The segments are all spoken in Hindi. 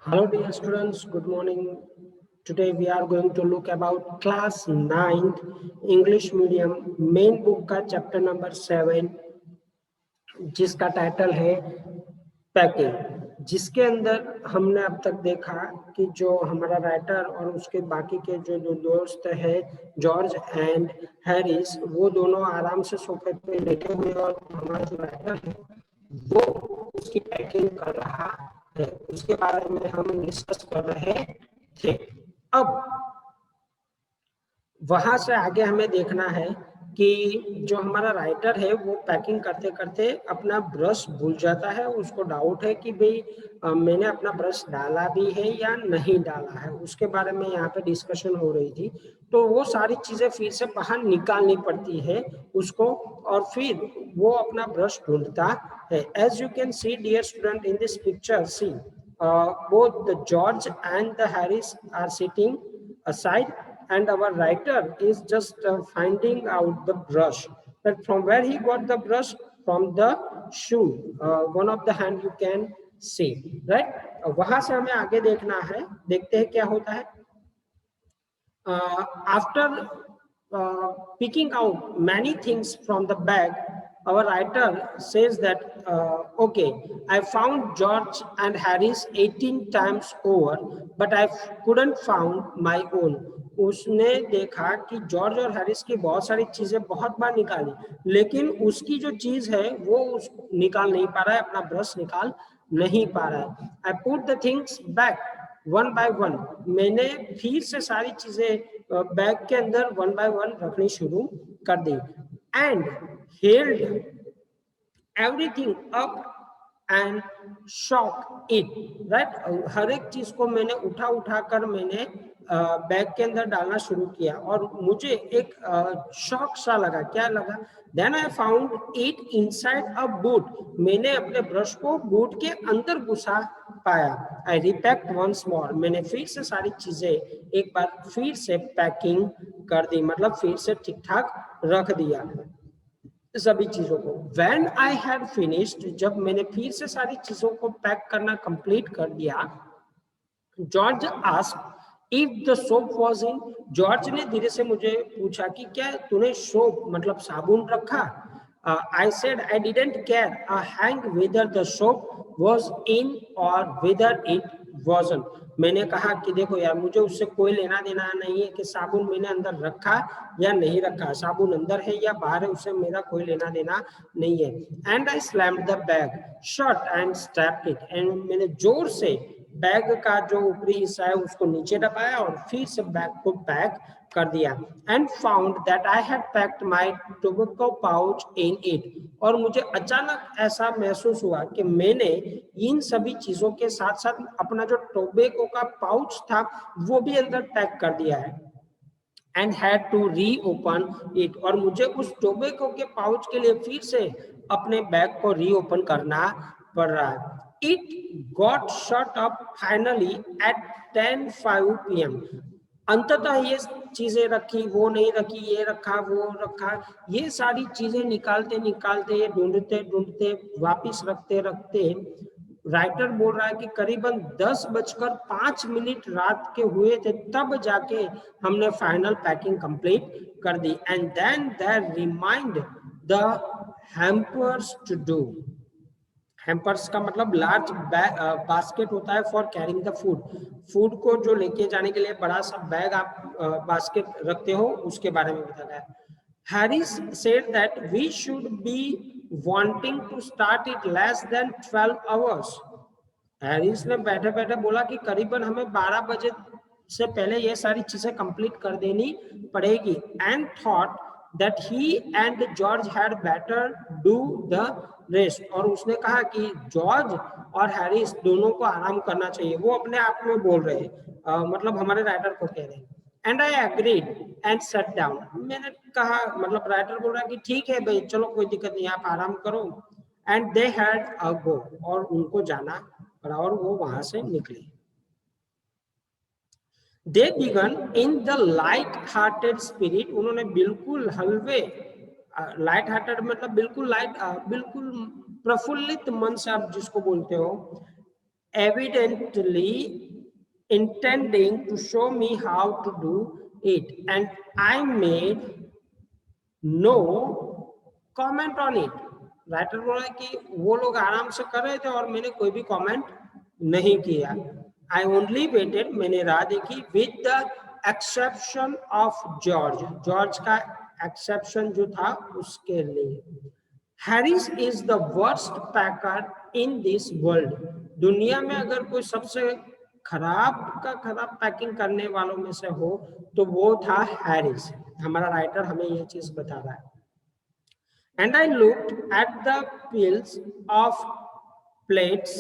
Hello dear students, good morning. Today we are going to look about class 9 English medium main book का chapter number 7 जिसका टाइटल है पैकिंग, जिसके अंदर हमने अब तक देखा कि जो हमारा राइटर और उसके बाकी के जो दो दोस्त है जॉर्ज एंड हैरिस, वो दोनों आराम से सोफे पे लेटे हुए और हमारा जो राइटर है वो उसकी पैकिंग कर रहा है, उसके बारे में हम डिस्कस कर रहे थे। अब वहां से आगे हमें देखना है कि जो हमारा राइटर है वो पैकिंग करते करते अपना ब्रश भूल जाता है। उसको डाउट है कि भाई मैंने अपना ब्रश डाला भी है या नहीं डाला है, उसके बारे में यहाँ पे डिस्कशन हो रही थी। तो वो सारी चीजें फिर से बाहर निकालनी पड़ती है उसको, और फिर वो अपना ब्रश ढूंढता है। As you can see dear student in this picture, see both the George and the Harris are sitting aside, and our writer is just finding out the brush. But from where he got the brush? From the shoe, one of the hand you can see, right? वहां से हमें आगे देखना है, देखते हैं क्या होता है। After picking out many things from the bag, our writer says that, okay, I found George and Harris 18 times over, but I couldn't found my own. उसने देखा कि जॉर्ज और हैरिस की बहुत सारी चीजें बहुत बार निकाली, लेकिन उसकी जो चीज है वो निकाल नहीं पा रहा है, अपना ब्रश निकाल नहीं पा रहा है। I put the things back one by one, मैंने फिर से सारी चीजें बैग के अंदर वन बाय वन रखनी शुरू कर दी। And held everything up and shock it, right? हर एक चीज को मैंने उठा उठा कर मैंने बैग के अंदर डालना शुरू किया, और मुझे एक शॉक सा लगा। क्या लगा? Then I found it inside a boot, मैंने अपने ब्रश को बूट के अंदर घुसा पाया। आई रिपैक्ड वंस मोर, मैंने फिर से सारी चीजें एक बार फिर से पैकिंग कर दी, मतलब फिर से ठीक ठाक रख दिया सभी चीजों को। When I had finished, जब मैंने फिर से सारी चीजों को पैक करना कंप्लीट कर दिया, George asked if the soap was in, George ने धीरे से मुझे पूछा कि क्या तूने सोप मतलब साबुन रखा? I said I didn't care a hang whether the soap was in और वेदर इट वाजंट, मैंने कहा कि देखो यार, मुझे उससे कोई लेना देना नहीं है कि साबुन मैंने अंदर रखा या नहीं रखा, साबुन अंदर है या बाहर है, उससे मेरा कोई लेना देना नहीं है। And I slammed the bag shut and strapped it, and मैंने जोर से बैग का जो ऊपरी हिस्सा है उसको नीचे दबाया और फिर से बैग को पैक कर दिया। And found that I had packed my tobacco pouch in it, और मुझे अचानक ऐसा महसूस हुआ कि मैंने इन सभी चीजों के साथ साथ अपना जो टोबैको का पाउच था वो भी अंदर पैक कर दिया है। And had to reopen it, और मुझे उस टोबैको के पाउच के लिए फिर से अपने बैग को री ओपन करना पड़ रहा है। It got shut up finally at 10:05 PM, अंततः ये चीजें रखी, वो नहीं रखी, ये रखा, वो रखा, ये सारी चीजें निकालते निकालते, ढूंढते ढूंढते, वापिस रखते रखते, राइटर बोल रहा है कि करीबन 10:05 रात के हुए थे, तब जाके हमने फाइनल पैकिंग कंप्लीट कर दी। And then there remind the hampers to do, hampers का मतलब लार्ज बास्केट होता है for carrying the food, food को जो लेके जाने के लिए बड़ा सा बैग आप बास्केट रखते हो, उसके बारे में बताया है। Harris said that we should be wanting to start it less than 12 hours, Harris ने बैठे बैठे बोला कि करीबन हमें 12 बजे से पहले ये सारी चीजें कंप्लीट कर देनी पड़ेगी। And thought that he and George had better do the rest, और उसने कहा कि जॉर्ज और हैरिस दोनों को आराम करना चाहिए, वो अपने आप में बोल रहे हैं, मतलब हमारे राइटर को कह रहे हैं। And I agreed and set down, मैंने कहा, मतलब राइटर बोल रहा है कि ठीक है भाई, चलो कोई दिक्कत नहीं, आप आराम करो। एंड दे हैड अ गो, और उनको जाना पड़ा और वो वहां से निकले। दे begin in the light hearted spirit, उन्होंने बिल्कुल हलवे, लाइट हार्टेड मतलब बिल्कुल लाइट, बिल्कुल प्रफुल्लित मन से आप जिसको बोलते हो, evidently intending to show me how to do it, and I made no comment on it. Writer बोला कि वो लोग आराम से कर रहे थे और मैंने कोई भी कमेंट नहीं किया. I only waited, मैंने राह देखी, with the exception of George. George का एक्सेप्शन जो था उसके लिए. Harris is the worst packer in this world. दुनिया में अगर कोई सबसे खराब का खराब पैकिंग करने वालों में से हो तो वो था हैरिस. हमारा राइटर हमें ये चीज बता रहा है. And I looked at the piles of plates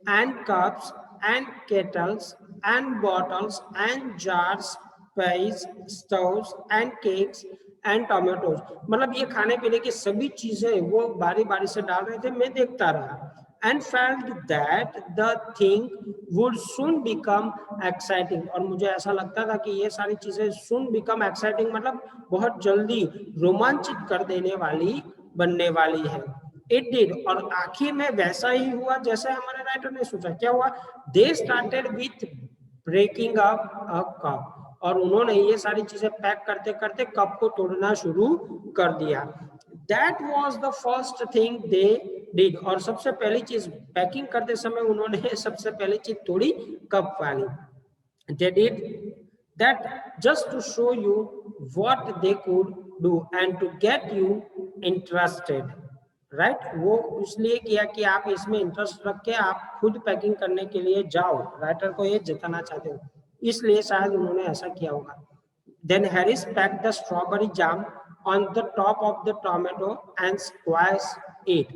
and cups and kettles and bottles and jars, pies, stoves and cakes and tomatoes. मतलब ये खाने पीने की सभी चीजें वो बारी बारी से डाल रहे थे, मैं देखता रहा. And felt that the thing would soon become exciting. और मुझे ऐसा लगता था कि ये सारी चीजें soon become exciting मतलब बहुत जल्दी रोमांचित कर देने वाली बनने वाली है. It did, और आखिर में वैसा ही हुआ जैसे हमारे राइटर ने सोचा. क्या हुआ? They started with breaking up a cup. और उन्होंने ये सारी चीजें पैक करते करते कप को तोड़ना शुरू कर दिया. That was the first thing they did. और सबसे पहली चीज पैकिंग करते समय उन्होंने सबसे पहली चीज तोड़ी कप वाली. They did that just to show you what they could do and to get you interested. Right वो इसलिए किया कि आप इसमें इंटरेस्ट रख के आप खुद पैकिंग करने के लिए जाओ. राइटर को ये जताना चाहते हो, इसलिए शायद उन्होंने ऐसा किया होगा. Then Harris packed the strawberry jam on the top of the tomato and squashed it.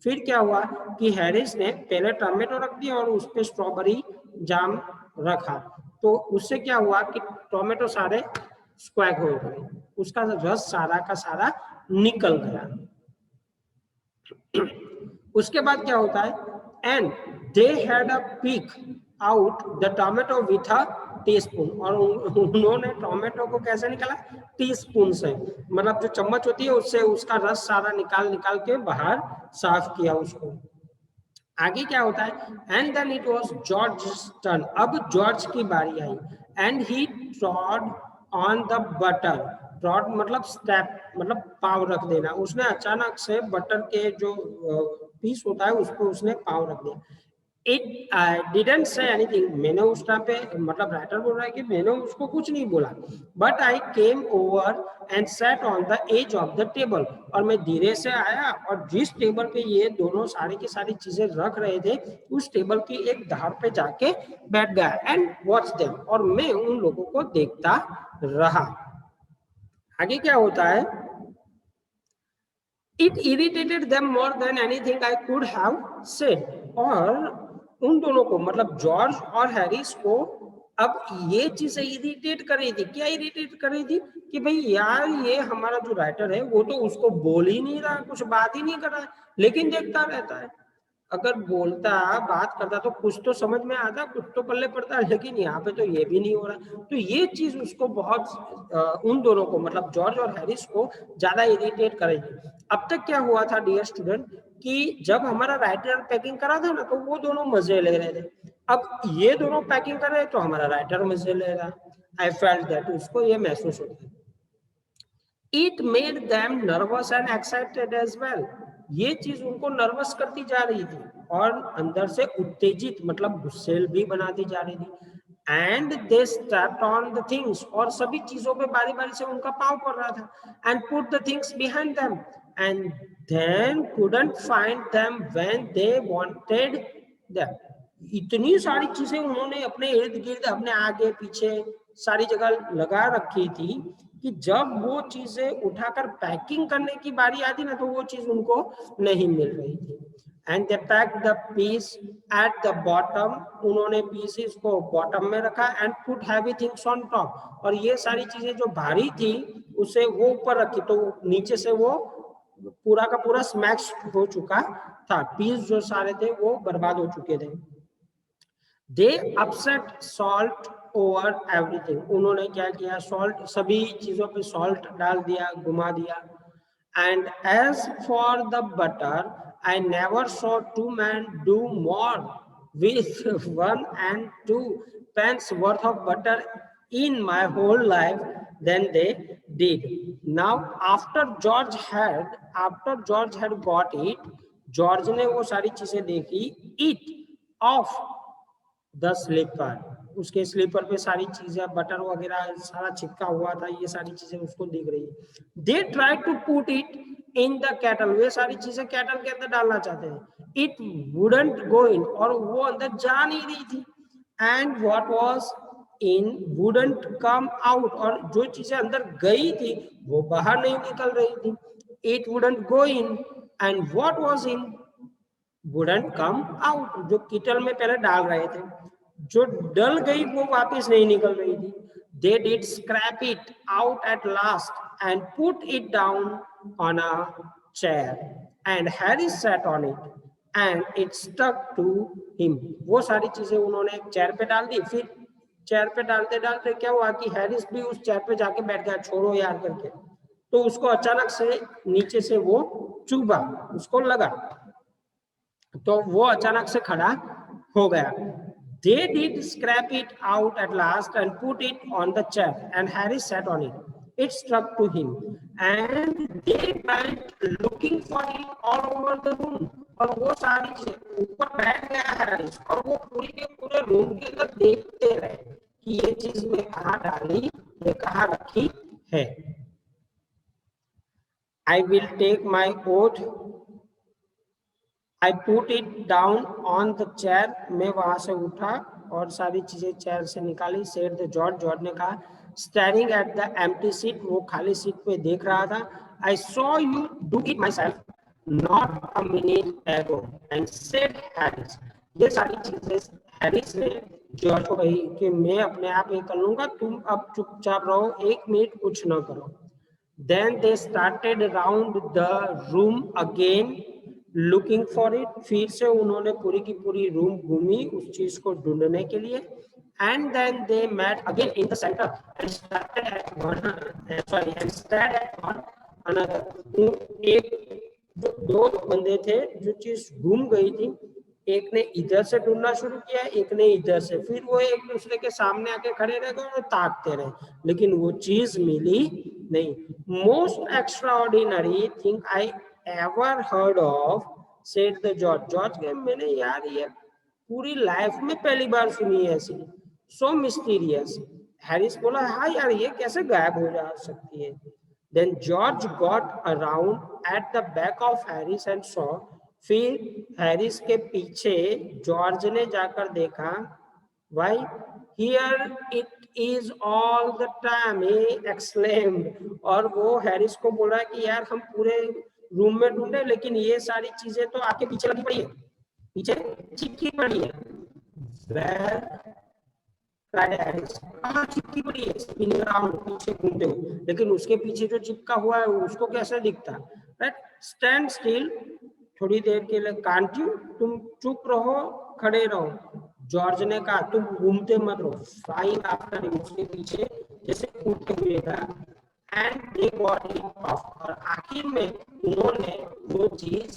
फिर क्या हुआ कि हैरिस ने पहले टोमेटो रख दिया और उस पे स्ट्रॉबेरी जाम रखा. तो उससे क्या हुआ कि टोमेटो सारे स्क्वैग हो गए, उसका रस सारा का सारा निकल गया. उसके बाद क्या होता है? And they had a pick out the tomato with a teaspoon. और उन्होंने टोमेटो को कैसे निकाला? टीस्पून से, मतलब जो चम्मच होती है उससे उसका रस सारा निकाल के बाहर साफ किया उसको. आगे क्या होता है? And then it was George turn. अब जॉर्ज की बारी आई. And he trod on the butter. Trod मतलब स्टेप, मतलब पाव रख देना. उसने अचानक से बटर के जो पीस होता है उसको उसने पाव रख दिया. It didn't say anything. मैंने उस टाइम पे, मतलब राइटर बोल रहा है कि मैंने उसको कुछ नहीं बोला. But I came over and sat on the edge of the table. और मैं धीरे से आया और जिस टेबल पे ये दोनों सारी की सारी चीजें रख रहे थे उस टेबल की एक धार पे जाके बैठ गया. And watched them. और मैं उन लोगों को देखता रहा. आगे क्या होता है? It irritated them more than anything I could have said. और उन दोनों को, मतलब जॉर्ज और हैरिस को अब ये चीजें इरिटेट कर रही थी. क्या इरिटेट कर रही थी? कि भाई यार ये हमारा जो राइटर है वो तो उसको बोल ही नहीं रहा, कुछ बात ही नहीं कर रहा है, लेकिन देखता रहता है. अगर बोलता बात करता तो कुछ तो समझ में आता, कुछ तो पल्ले पड़ता, लेकिन यहाँ पे तो ये भी नहीं हो रहा. तो ये चीज उसको बहुत उन दोनों को, मतलब जॉर्ज और हैरिस को ज्यादा इरिटेट करेगी. अब तक क्या हुआ था डियर स्टूडेंट कि जब हमारा राइटर पैकिंग करा था ना तो वो दोनों मजे ले रहे थे. अब ये दोनों पैकिंग कर रहे हैं तो हमारा राइटर मजे ले रहा है. I felt that. उसको ये महसूस होता है. It made them nervous and excited as well. ये चीज उनको नर्वस करती जा रही थी और अंदर से उत्तेजित, मतलब गुस्सेल भी बनाती जा रही थी. And they stepped on the things. और सभी चीजों पे बारी बारी से उनका पाँव पड़ रहा था. And put the things behind them. And then couldn't find them when they wanted them. इतनी सारी चीजें उन्होंने अपने इर्द गिर्द, अपने आगे पीछे सारी जगह लगा रखी थी कि जब वो चीजें उठाकर पैकिंग करने की बारी आती ना तो वो चीज उनको नहीं मिल रही थी. And they packed the piece at the bottom. उन्होंने पीसेस को बॉटम में रखा. And put heavy things on top. और ये सारी चीजें जो भारी थी उसे वो ऊपर रखी, तो नीचे से वो पूरा का पूरा स्मैश हो चुका था. पीस जो सारे थे वो बर्बाद हो चुके थे. दे अपसेट सॉल्ट ओवर एवरीथिंग. उन्होंने क्या किया? सॉल्ट, सभी चीजों पे सॉल्ट डाल दिया, घुमा दिया. And as for the butter I never saw two man do more with 1 and 2 pence worth of butter in my whole life than they did. Now after George had got it, George ने वो सारी चीजें देखी, इट ऑफ द स्लीपर, उसके स्लीपर पे सारी चीजें बटर वगैरह सारा चिपका हुआ था, ये सारी चीजें उसको दिख रही है। They try to put it in the kettle, वे सारी चीजें कैटल के अंदर डालना चाहते हैं, इट वुडंट गो इन, और वो अंदर जा नहीं रही थी। And what was in wouldn't come out, और जो चीजें अंदर गई थी वो बाहर नहीं निकल रही थी। It wouldn't go in and what was in wouldn't come out, जो किटल में पहले डाल रहे थे, जो डल गई वो वापस नहीं निकल रही थी। They did scrape it out at last and put it down on a chair, and Harry sat on it and it stuck to him. वो सारी चीजें उन्होंने चेयर पे डाल दी, फिर चेयर पे डालते डालते क्या हुआ कि हैरिस भी उस चेयर पे जाके बैठ गया, छोड़ो यार करके, तो उसको अचानक से नीचे से वो चुभा, उसको लगा, तो वो अचानक से खड़ा हो गया। They did scrape it out at last and put it on the chair, and Harry sat on it. It struck to him, and they went looking for it all over the room. और वो सारी चीजें ऊपर बैठ गया हैरी, और वो पूरी के पूरे रूम के अंदर देखते रहे कि ये चीज मैं कहाँ डाली, ये कहाँ रखी है। I will take my oath, I put it down on the chair, मैं वहां से उठा और सारी चीजें चेयर से निकाली। said the George, जॉर्ज ने कहा, staring at the empty seat, वो खाली सीट पे देख रहा था। I saw you do it myself not a minute ago, and said Harris, ये सारी चीजें हैरिस ने जॉर्ज को कही कि मैं अपने आप ये कर लूंगा, तुम अब चुपचाप रहो, 1 मिनट कुछ ना करो। Then they started around the room again looking for it, फिर से उन्होंने पूरी की पूरी रूम घूमी उस चीज को ढूंढने के लिए। And then they met again in the center and started at one another. एक दो बंदे थे जो चीज घूम गई थी, एक ने इधर से ढूंढना शुरू किया, एक ने इधर से, फिर वो एक दूसरे के सामने आके खड़े रह गए और ताकते रहे, लेकिन वो चीज मिली नहीं। Most extraordinary thing I ever heard of, said the George, George के मैंने यार ये पूरी लाइफ में पहली बार सुनी है ऐसी, सो मिस्टीरियस। हैरिस बोला, हाँ यार ये कैसे गायब हो जा सकती है। Then George got around at the back of Harris and saw, फिर हैरिस के पीछे जॉर्ज ने जाकर देखा, why here it is all the time, he exclaimed, और वो हैरिस को बोला कि यार हम पूरे रूम में ढूंढे लेकिन ये सारी चीजें तो आपके पीछे लगी पड़ी है, पीछे चिपकी पड़ी है। Where चिपकी पड़ी है, स्पिनिंग अराउंड, पीछे घूमते हुए, लेकिन उसके पीछे जो चिपका हुआ है उसको कैसे दिखता, राइट। स्टैंड स्टिल, थोड़ी देर के लिए, कांट यू, तुम चुप रहो, खड़े रहो। जॉर्ज ने कहा, तुम घूमते मत रहो, फ्लाइंग आफ्टर हिम, उसके पीछे जैसे कूदते हुए था। And they got it off, और आखिर में उन्होंने वो चीज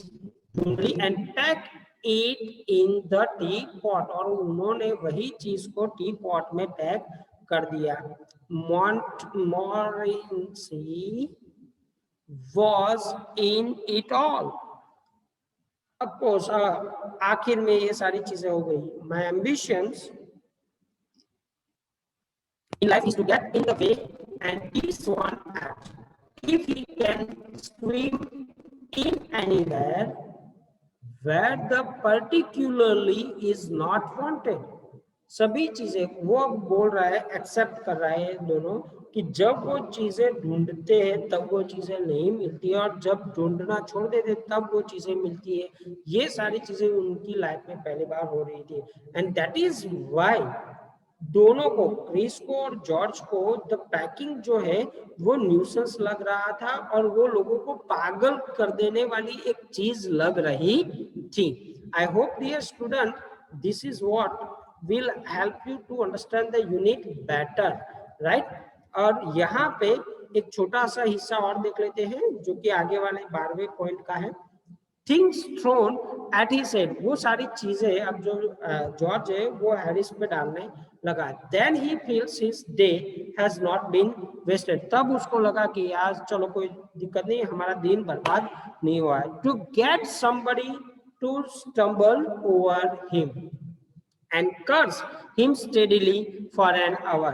ढूंढ ली। And pack it in the tea pot, और उन्होंने वही चीज को टी पॉट में पैक कर दिया। Montmorency was in it all. Of course, आखिर में ये सारी चीजें हो गई। My ambitions in life is to get in the way and this one act. If he can swim in anywhere where the particularly is not wanted, सभी चीजें वो बोल रहा है, एक्सेप्ट कर रहा है दोनों, कि जब वो चीजें ढूंढते हैं तब वो चीजें नहीं मिलती है, और जब ढूंढना छोड़ देते तब वो चीजें मिलती है। ये सारी चीजें उनकी लाइफ में पहली बार हो रही थी। एंड दैट इज व्हाई दोनों को, क्रिस को और जॉर्ज को, द पैकिंग जो है वो न्यूसेंस लग रहा था, और वो लोगों को पागल कर देने वाली एक चीज लग रही थी। I hope dear student this is what will help you to understand the unit better, right? और यहाँ पे एक छोटा सा हिस्सा और देख लेते हैं जो कि आगे वाले 12वें पॉइंट का है। Things thrown at his head, वो सारी चीजें अब जो जॉर्ज है वो हैरिस पे डालने लगा। Then he feels his day has not been wasted, तब उसको लगा कि यार चलो कोई दिक्कत नहीं, हमारा दिन बर्बाद नहीं हुआ है। To get somebody to stumble over him and curse him steadily for an hour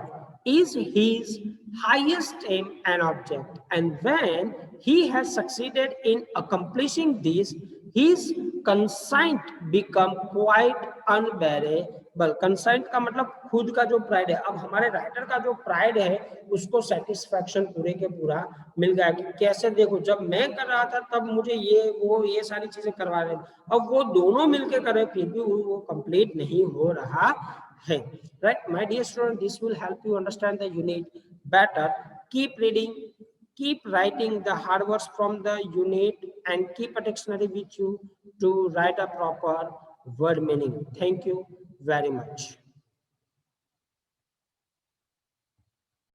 is his highest aim and object. And when he has succeeded in accomplishing this, his conscience become quite unbearable. Conscience का मतलब खुद का जो प्राइड है, अब हमारे राइटर का जो प्राइड है उसको सेटिस्फैक्शन पूरे के पूरा मिल गया कि कैसे देखो जब मैं कर रहा था तब मुझे ये सारी चीजें करवा रहे थे, अब वो दोनों मिलके कर रहे फिर भी वो कंप्लीट नहीं हो रहा है। Right my dear student, this will help you understand the unit better. Keep reading, keep writing the hard words from the unit, and keep a dictionary with you to write a proper word meaning. Thank you very much.